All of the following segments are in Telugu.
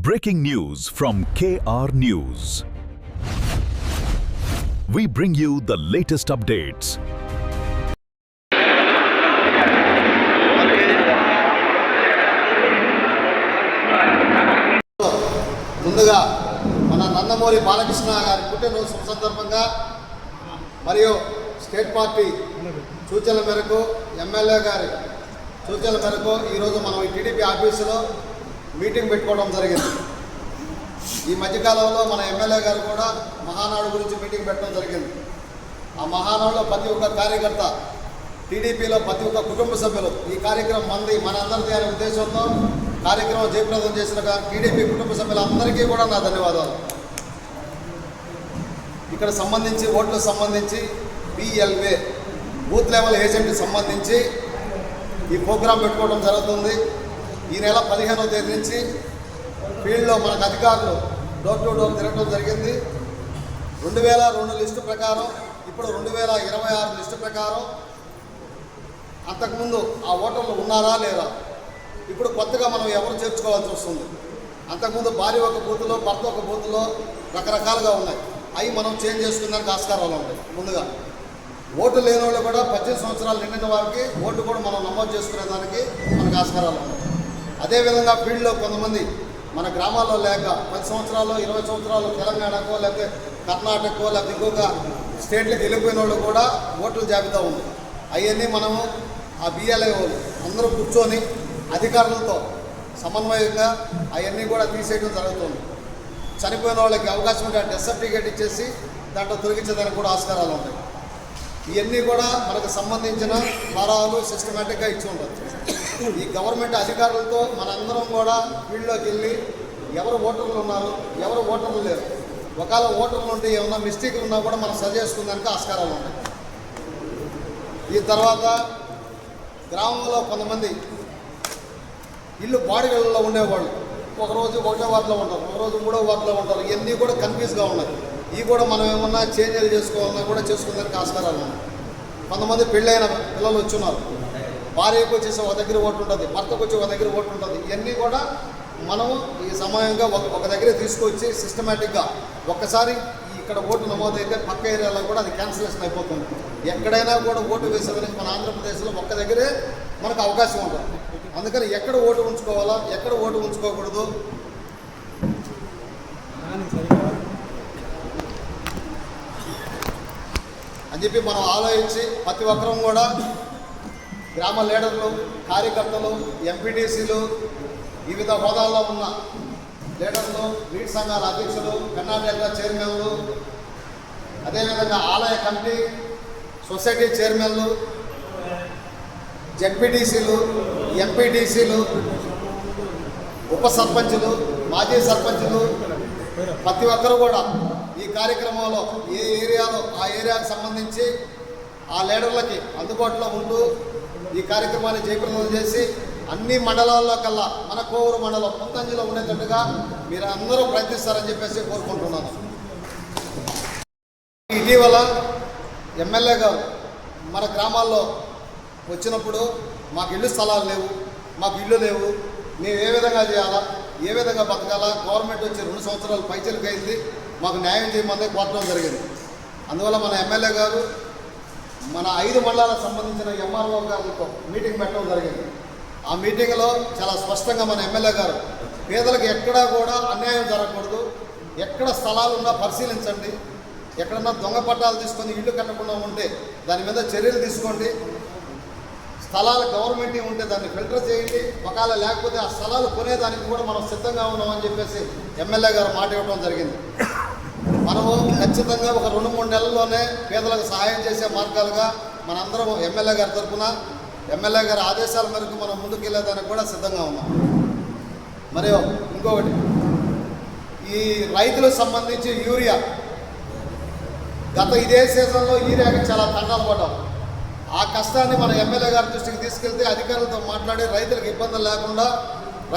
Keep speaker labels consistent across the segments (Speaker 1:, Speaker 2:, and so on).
Speaker 1: Breaking news from KR News. We bring you the latest updates.
Speaker 2: ముందుగా మన నందమూరి బాలకృష్ణ గారి పుట్టినరోజు సందర్భంగా మరియు స్టేట్ పార్టీ సూచనల మేరకు ఎమ్మెల్యే గారి సూచనల మేరకు ఈరోజు మనం ఈ టీడీపీ ఆఫీసులో మీటింగ్ పెట్టుకోవడం జరిగింది. ఈ మధ్యకాలంలో మన ఎమ్మెల్యే గారు కూడా మహానాడు గురించి మీటింగ్ పెట్టడం జరిగింది. ఆ మహానాడులో ప్రతి ఒక్క కార్యకర్త, టీడీపీలో ప్రతి ఒక్క కుటుంబ సభ్యులు ఈ కార్యక్రమం మన అందరిది అనే ఉద్దేశంతో కార్యక్రమం జయప్రదం చేసిన టీడీపీ కుటుంబ సభ్యులందరికీ కూడా నా ధన్యవాదాలు. ఇక్కడ సంబంధించి ఓట్లకు సంబంధించి BLA బూత్ లెవెల్ ఏజెంట్కి సంబంధించి ఈ ప్రోగ్రాం పెట్టుకోవడం జరుగుతుంది. ఈ నెల 15వ తేదీ నుంచి ఫీల్డ్లో మనకు అధికారులు డోర్ టు డోర్ తిరగడం జరిగింది. 2002 లిస్టు ప్రకారం ఇప్పుడు 2026 లిస్టు ప్రకారం అంతకుముందు ఆ ఓటర్లు ఉన్నారా లేదా, ఇప్పుడు కొత్తగా మనం ఎవరు చేర్చుకోవాల్సి వస్తుంది. అంతకుముందు భార్య ఒక బూత్లో, భర్త ఒక బూత్లో రకరకాలుగా ఉన్నాయి. అవి మనం చేంజ్ చేసుకున్నానికి ఆస్కారాలు ఉంటాయి. ముందుగా ఓటు లేని వాళ్ళు కూడా 18 సంవత్సరాలు నిండిన వారికి ఓటు కూడా మనం నమోదు చేసుకునేదానికి మనకు ఆస్కారాలు ఉన్నాయి. అదేవిధంగా ఫీల్డ్లో కొంతమంది మన గ్రామాల్లో లేక 10 సంవత్సరాలు 20 సంవత్సరాలు తెలంగాణకో లేకపోతే కర్ణాటకకో లేకపోతే ఇంకొక స్టేట్లకు వెళ్ళిపోయిన వాళ్ళు కూడా ఓట్ల జాబితా ఉంది. అవన్నీ మనము ఆ BLA అందరూ కూర్చొని అధికారులతో సమన్వయంగా అవన్నీ కూడా తీసేయడం జరుగుతుంది. చనిపోయిన వాళ్ళకి అవకాశం ఉంటే డెత్ సర్టిఫికేట్ ఇచ్చేసి దాంట్లో తొలగించేదానికి కూడా ఆస్కారాలు ఉంటాయి. ఇవన్నీ కూడా మనకు సంబంధించిన ఫారాలు సిస్టమేటిక్గా ఇచ్చి ఉంటుంది. ఈ గవర్నమెంట్ అధికారులతో మనందరం కూడా ఫీల్డ్లోకి వెళ్ళి ఎవరు ఓటర్లు ఉన్నారు, ఎవరు ఓటర్లు లేరు, ఒకవేళ ఓటర్లు ఉంటే ఏమన్నా మిస్టేక్లు ఉన్నా కూడా మనం సరి చేసుకునేదానికి ఆస్కారాలు ఉన్నాయి. ఈ తర్వాత గ్రామంలో కొంతమంది ఇల్లు బాడిగల్లో ఉండేవాళ్ళు ఒకరోజు 1వ వార్డులో ఉంటారు, ఒకరోజు 3వ వార్డులో ఉంటారు. ఇవన్నీ కూడా కన్ఫ్యూజ్గా ఉన్నాయి. ఇవి కూడా మనం ఏమన్నా చేంజ్లు చేసుకోవాలన్నా కూడా చేసుకునేందుకు ఆస్కారాలు ఉన్నాయి. కొంతమంది పెళ్ళైన పిల్లలు వచ్చున్నారు, భార్యకు వచ్చేసి ఒక దగ్గర ఓటు ఉంటుంది, భర్తకు వచ్చి ఒక దగ్గర ఓటు ఉంటుంది. ఇవన్నీ కూడా మనము ఈ సమయంగా ఒక దగ్గర తీసుకొచ్చి సిస్టమేటిక్గా ఒక్కసారి ఇక్కడ ఓటు నమోదైతే పక్క ఏరియాలో కూడా అది క్యాన్సిలేషన్ అయిపోతుంది. ఎక్కడైనా కూడా ఓటు వేసేదానికి మన ఆంధ్రప్రదేశ్లో ఒక్క దగ్గరే మనకు అవకాశం ఉంటుంది. అందుకని ఎక్కడ ఓటు ఉంచుకోవాలా, ఎక్కడ ఓటు ఉంచుకోకూడదు అని చెప్పి మనం ఆలోచించి ప్రతి ఒక్కరం కూడా గ్రామ లీడర్లు, కార్యకర్తలు, ఎంపీటీసీలు, వివిధ హోదాల్లో ఉన్న లీడర్లు, లీడ్ సంఘాల అధ్యక్షులు, కర్ణాటక చైర్మన్లు, అదేవిధంగా ఆలయ కమిటీ, సొసైటీ చైర్మన్లు, జెడ్పీటీసీలు, ఎంపీటీసీలు, ఉప సర్పంచులు, మాజీ సర్పంచులు ప్రతి ఒక్కరు కూడా ఈ కార్యక్రమంలో ఏ ఏరియాలో ఆ ఏరియాకు సంబంధించి ఆ లీడర్లకి అందుబాటులో ఉంటూ ఈ కార్యక్రమాన్ని జయప్రదం చేసి అన్ని మండలాల్లో కల్లా మన కోవూరు మండలం ముందంజలో ఉండేటట్టుగా మీరు అందరూ ప్రయత్నిస్తారని చెప్పేసి కోరుకుంటున్నాను. ఇటీవల ఎమ్మెల్యే గారు మన గ్రామాల్లో వచ్చినప్పుడు మాకు ఇల్లు స్థలాలు లేవు, మాకు ఇల్లు లేవు, మేము ఏ విధంగా చేయాలా, ఏ విధంగా బతకాలా, గవర్నమెంట్ వచ్చి 2 సంవత్సరాలు పైచలకు అయింది, మాకు న్యాయం చేయమని కోరడం జరిగింది. అందువల్ల మన ఎమ్మెల్యే గారు మన 5 మండలాలకు సంబంధించిన MRO గారితో మీటింగ్ పెట్టడం జరిగింది. ఆ మీటింగ్లో చాలా స్పష్టంగా మన ఎమ్మెల్యే గారు పేదలకు ఎక్కడా కూడా అన్యాయం జరగకూడదు, ఎక్కడ స్థలాలు ఉన్నా పరిశీలించండి, ఎక్కడన్నా దొంగ పట్టాలు తీసుకొని ఇల్లు కట్టకుండా ఉంటే దాని మీద చర్యలు తీసుకోండి, స్థలాలు గవర్నమెంట్ ఉంటే దాన్ని ఫిల్టర్ చేయండి, ఒకవేళ లేకపోతే ఆ స్థలాలు కొనేదానికి కూడా మనం సిద్ధంగా ఉన్నామని చెప్పేసి ఎమ్మెల్యే గారు మాట ఇవ్వడం జరిగింది. మనము ఖచ్చితంగా ఒక 2-3 నెలల్లోనే పేదలకు సహాయం చేసే మార్గాలుగా మనందరం ఎమ్మెల్యే గారి తరఫున ఎమ్మెల్యే గారి ఆదేశాల మేరకు మనం ముందుకు వెళ్ళేదానికి కూడా సిద్ధంగా ఉన్నాం. మరియు ఇంకొకటి, ఈ రైతులకు సంబంధించి యూరియా గత ఇదే సీజన్లో యూరియాకి చాలా తండాలు పడ్డాం. ఆ కష్టాన్ని మన ఎమ్మెల్యే గారి దృష్టికి తీసుకెళ్తే అధికారులతో మాట్లాడి రైతులకు ఇబ్బందులు లేకుండా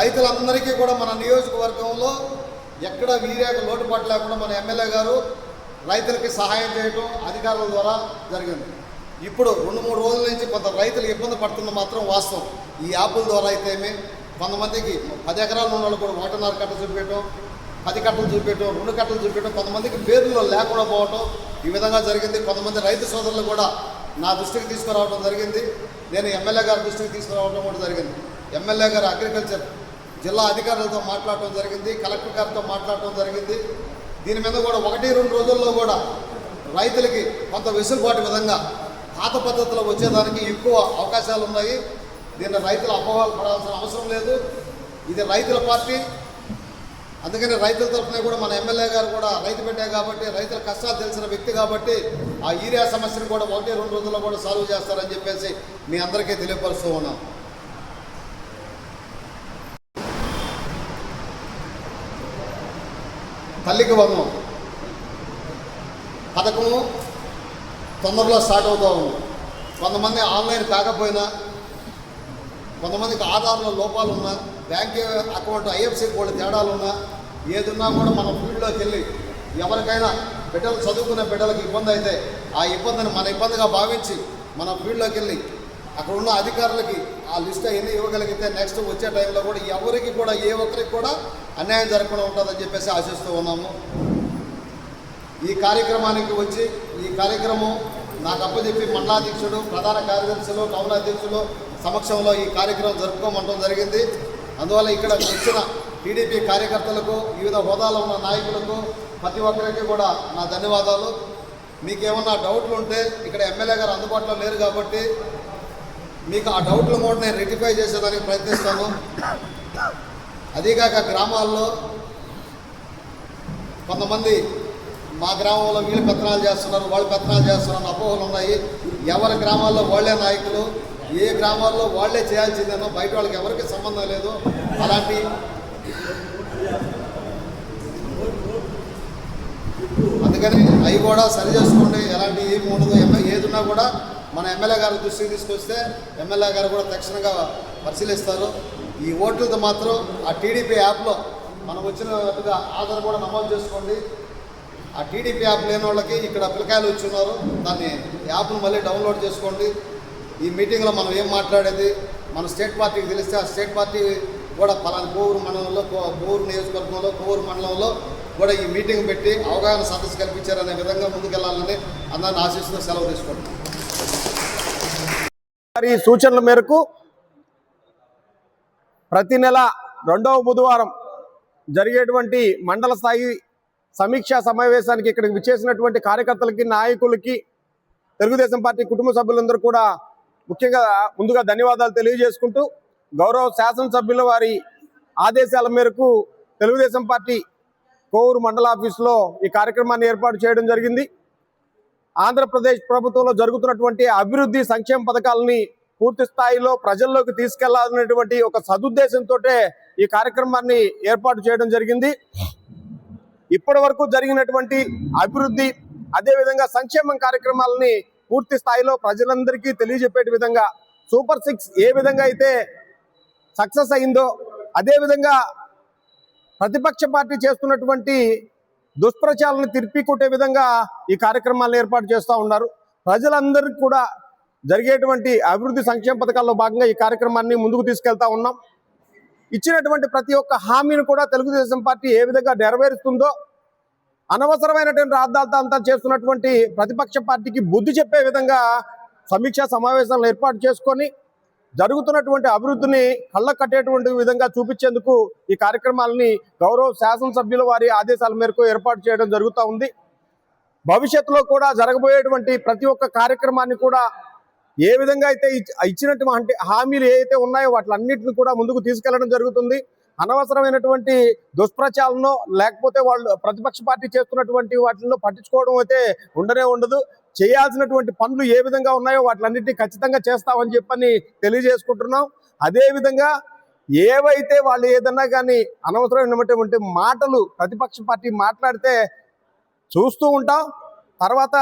Speaker 2: రైతులందరికీ కూడా మన నియోజకవర్గంలో ఎక్కడ యూరియాకు లోటుపాటు లేకుండా మన ఎమ్మెల్యే గారు రైతులకి సహాయం చేయడం అధికారుల ద్వారా జరిగింది. ఇప్పుడు 2-3 రోజుల నుంచి కొంత రైతులు ఇబ్బంది పడుతున్న మాత్రం వాస్తవం. ఈ యాప్ల ద్వారా అయితేమి, కొంతమందికి 10 ఎకరాలు ఉన్న వాళ్ళు కూడా 1.5 కట్ట చూపించడం, 10 కట్టలు చూపించడం, 2 కట్టలు చూపించడం, కొంతమందికి పేర్లు లేకుండా పోవటం ఈ విధంగా జరిగింది. కొంతమంది రైతు సోదరులు కూడా నా దృష్టికి తీసుకురావడం జరిగింది. నేను ఎమ్మెల్యే గారి దృష్టికి తీసుకురావడం కూడా జరిగింది. ఎమ్మెల్యే గారు అగ్రికల్చర్ జిల్లా అధికారులతో మాట్లాడటం జరిగింది, కలెక్టర్ గారితో మాట్లాడటం జరిగింది. దీని మీద కూడా 1-2 రోజుల్లో కూడా రైతులకి కొంత వెసులుబాటు విధంగా పాత పద్ధతిలో వచ్చేదానికి ఎక్కువ అవకాశాలు ఉన్నాయి. దీన్ని రైతులు అపోహలు పడాల్సిన అవసరం లేదు. ఇది రైతుల పార్టీ, అందుకని రైతుల తరఫున కూడా మన ఎమ్మెల్యే గారు కూడా రైతు బిడ్డే కాబట్టి, రైతుల కష్టాలు తెలిసిన వ్యక్తి కాబట్టి ఆ యూరియా సమస్యను కూడా 1-2 రోజుల్లో కూడా సాల్వ్ చేస్తారని చెప్పేసి మీ అందరికీ తెలియపరుస్తూ ఉన్నాం. తల్లికి వందనం పథకము తొందరలో స్టార్ట్ అవుతూ ఉంది. కొంతమంది ఆన్లైన్ కాకపోయినా, కొంతమందికి ఆధార్లో లోపాలు ఉన్నా, బ్యాంక్ అకౌంట్ ఐఎఫ్సి కోడ్ తేడాలు ఉన్నా, ఏదున్నా కూడా మనం ఫీల్డ్లోకి వెళ్ళి ఎవరికైనా బిడ్డలు చదువుకునే బిడ్డలకు ఇబ్బంది అయితే ఆ ఇబ్బందిని మన ఇబ్బందిగా భావించి మనం ఫీల్డ్లోకి వెళ్ళి అక్కడ ఉన్న అధికారులకి ఆ లిస్ట్ ఎన్ని ఇవ్వగలిగితే నెక్స్ట్ వచ్చే టైంలో కూడా ఎవరికి కూడా ఏ ఒక్కరికి కూడా అన్యాయం జరగకుండా ఉంటుందని చెప్పేసి ఆశిస్తూ ఉన్నాము. ఈ కార్యక్రమానికి వచ్చి ఈ కార్యక్రమం నాకు అప్పచెప్పి మండలాధ్యక్షుడు, ప్రధాన కార్యదర్శులు, టౌన్ అధ్యక్షులు సమక్షంలో ఈ కార్యక్రమం జరుపుకోమంటం జరిగింది. అందువల్ల ఇక్కడ వచ్చిన టీడీపీ కార్యకర్తలకు, వివిధ హోదాలో ఉన్న నాయకులకు, ప్రతి ఒక్కరికి కూడా నా ధన్యవాదాలు. మీకు ఏమన్నా డౌట్లు ఉంటే ఇక్కడ ఎమ్మెల్యే గారు అందుబాటులో లేరు కాబట్టి మీకు ఆ డౌట్లు కూడా నేను రెక్టిఫై చేసేదానికి ప్రయత్నిస్తాను. అదీగాక గ్రామాల్లో కొంతమంది మా గ్రామంలో వీళ్ళు పెత్తనాలు చేస్తున్నారు, వాళ్ళు పెత్తనాలు చేస్తున్నారు అపోహలు ఉన్నాయి. ఎవరి గ్రామాల్లో వాళ్ళే నాయకులు, ఏ గ్రామాల్లో వాళ్ళే చేయాల్సిందేనో, బయట వాళ్ళకి ఎవరికి సంబంధం లేదు. అలాంటి అందుకని అవి కూడా సరి చేసుకోండి. ఎలాంటి ఏమి ఉండదు. ఏదున్నా కూడా మన ఎమ్మెల్యే గారి దృష్టికి తీసుకొస్తే ఎమ్మెల్యే గారు కూడా తక్షణంగా పరిశీలిస్తారు. ఈ ఓట్లతో మాత్రం ఆ టీడీపీ యాప్లో మనం వచ్చినట్టుగా ఆధార్ కూడా నమోదు చేసుకోండి. ఆ టీడీపీ యాప్ లేని వాళ్ళకి ఇక్కడ పిల్లకాయలు వచ్చి ఉన్నారు, దాన్ని యాప్ను మళ్ళీ డౌన్లోడ్ చేసుకోండి. ఈ మీటింగ్లో మనం ఏం మాట్లాడేది మన స్టేట్ పార్టీకి తెలిస్తే ఆ స్టేట్ పార్టీ కూడా పలానా కోవూరు మండలంలో, కోవూరు నియోజకవర్గంలో, కోవూరు మండలంలో కూడా ఈ మీటింగ్ పెట్టి అవగాహన సదస్సు కల్పించారనే విధంగా ముందుకెళ్లాలని అందరిని ఆశిస్తూ సెలవు తీసుకుంటున్నాం.
Speaker 3: ఈ సూచనల మేరకు ప్రతి నెల 2వ బుధవారం జరిగేటువంటి మండల స్థాయి సమీక్షా సమావేశానికి ఇక్కడికి విచ్చేసినటువంటి కార్యకర్తలకి, నాయకులకి, తెలుగుదేశం పార్టీ కుటుంబ సభ్యులందరూ కూడా ముఖ్యంగా ముందుగా ధన్యవాదాలు తెలియజేసుకుంటూ, గౌరవ శాసనసభ్యుల వారి ఆదేశాల మేరకు తెలుగుదేశం పార్టీ కోవూరు మండల ఆఫీసులో ఈ కార్యక్రమాన్ని ఏర్పాటు చేయడం జరిగింది. ఆంధ్రప్రదేశ్ ప్రభుత్వంలో జరుగుతున్నటువంటి అభివృద్ధి సంక్షేమ పథకాలని పూర్తి స్థాయిలో ప్రజల్లోకి తీసుకెళ్లాలనేటువంటి ఒక సదుద్దేశంతో ఈ కార్యక్రమాన్ని ఏర్పాటు చేయడం జరిగింది. ఇప్పటి వరకు జరిగినటువంటి అభివృద్ధి, అదేవిధంగా సంక్షేమ కార్యక్రమాలని పూర్తి స్థాయిలో ప్రజలందరికీ తెలియజెప్పే విధంగా సూపర్ 6 ఏ విధంగా అయితే సక్సెస్ అయిందో, అదేవిధంగా ప్రతిపక్ష పార్టీ చేస్తున్నటువంటి దుష్ప్రచారాలను తిప్పికొట్టే విధంగా ఈ కార్యక్రమాలను ఏర్పాటు చేస్తూ ఉన్నారు. ప్రజలందరికీ కూడా జరిగేటువంటి అభివృద్ధి సంక్షేమ పథకాల్లో భాగంగా ఈ కార్యక్రమాన్ని ముందుకు తీసుకెళ్తా ఉన్నాం. ఇచ్చినటువంటి ప్రతి ఒక్క హామీని కూడా తెలుగుదేశం పార్టీ ఏ విధంగా నెరవేరుస్తుందో, అనవసరమైనటువంటి రాద్ధాంతం చేస్తున్నటువంటి ప్రతిపక్ష పార్టీకి బుద్ధి చెప్పే విధంగా సమీక్షా సమావేశాలను ఏర్పాటు చేసుకొని జరుగుతున్నటువంటి అభివృద్ధిని కళ్ళ కట్టేటువంటి విధంగా చూపించేందుకు ఈ కార్యక్రమాలని గౌరవ శాసనసభ్యుల వారి ఆదేశాల మేరకు ఏర్పాటు చేయడం జరుగుతూ ఉంది. భవిష్యత్తులో కూడా జరగబోయేటువంటి ప్రతి ఒక్క కార్యక్రమాన్ని కూడా ఏ విధంగా అయితే ఇచ్చినటువంటి హామీలు ఏవైతే ఉన్నాయో వాటిలన్నింటిని కూడా ముందుకు తీసుకెళ్లడం జరుగుతుంది. అనవసరమైనటువంటి దుష్ప్రచారంలో లేకపోతే వాళ్ళు ప్రతిపక్ష పార్టీ చేస్తున్నటువంటి వాటిల్లో పట్టించుకోవడం అయితే ఉండనే ఉండదు. చేయాల్సినటువంటి పనులు ఏ విధంగా ఉన్నాయో వాటిలన్నింటినీ ఖచ్చితంగా చేస్తామని చెప్పని తెలియజేసుకుంటున్నాం. అదేవిధంగా ఏవైతే వాళ్ళు ఏదన్నా కానీ అనవసరమైనటువంటి మాటలు ప్రతిపక్ష పార్టీ మాట్లాడితే చూస్తూ ఉంటాం, తర్వాత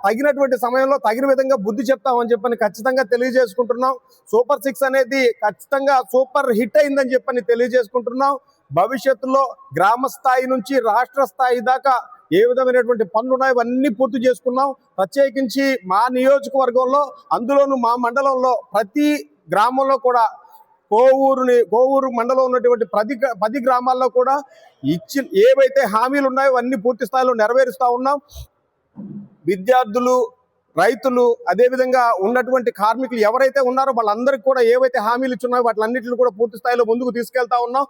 Speaker 3: తగినటువంటి సమయంలో తగిన విధంగా బుద్ధి చెప్తామని చెప్పని ఖచ్చితంగా తెలియజేసుకుంటున్నాం. సూపర్ 6 అనేది ఖచ్చితంగా సూపర్ హిట్ అయిందని చెప్పని తెలియజేసుకుంటున్నాం. భవిష్యత్తులో గ్రామ స్థాయి నుంచి రాష్ట్ర స్థాయి దాకా ఏ విధమైనటువంటి పనులు ఉన్నాయో ఇవన్నీ పూర్తి చేసుకున్నాం. ప్రత్యేకించి మా నియోజకవర్గంలో, అందులోనూ మా మండలంలో ప్రతి గ్రామంలో కూడా కోవూరు మండలం ఉన్నటువంటి 10 గ్రామాల్లో కూడా ఏవైతే హామీలు ఉన్నాయో అన్ని పూర్తి స్థాయిలో నెరవేరుస్తా ఉన్నాం. విద్యార్థులు, రైతులు, అదేవిధంగా ఉన్నటువంటి కార్మికులు ఎవరైతే ఉన్నారో వాళ్ళందరికీ కూడా ఏవైతే హామీలు ఇచ్చున్నాయో వాటిలన్నింటినీ కూడా పూర్తి స్థాయిలో ముందుకు తీసుకెళ్తా ఉన్నాం.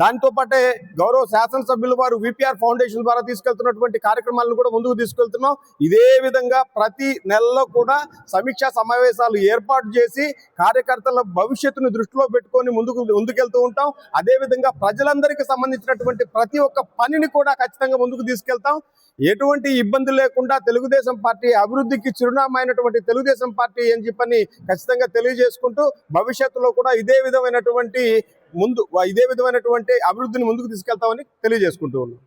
Speaker 3: దానితో పాటే గౌరవ శాసనసభ్యులు వారు విపిఆర్ ఫౌండేషన్ ద్వారా తీసుకెళ్తున్నటువంటి కార్యక్రమాలను కూడా ముందుకు తీసుకెళ్తున్నాం. ఇదే విధంగా ప్రతి నెలలో కూడా సమీక్షా సమావేశాలు ఏర్పాటు చేసి కార్యకర్తల భవిష్యత్తును దృష్టిలో పెట్టుకొని ముందుకెళ్తూ ఉంటాం. అదేవిధంగా ప్రజలందరికీ సంబంధించినటువంటి ప్రతి ఒక్క పనిని కూడా ఖచ్చితంగా ముందుకు తీసుకెళ్తాం. ఎటువంటి ఇబ్బంది లేకుండా తెలుగుదేశం పార్టీ అభివృద్ధికి చిరునామా అయినటువంటి తెలుగుదేశం పార్టీ అని చెప్పని ఖచ్చితంగా తెలియజేసుకుంటూ భవిష్యత్తులో కూడా ఇదే విధమైనటువంటి అభివృద్ధిని ముందుకు తీసుకెళ్తామని తెలియజేసుకుంటూ ఉన్నాం.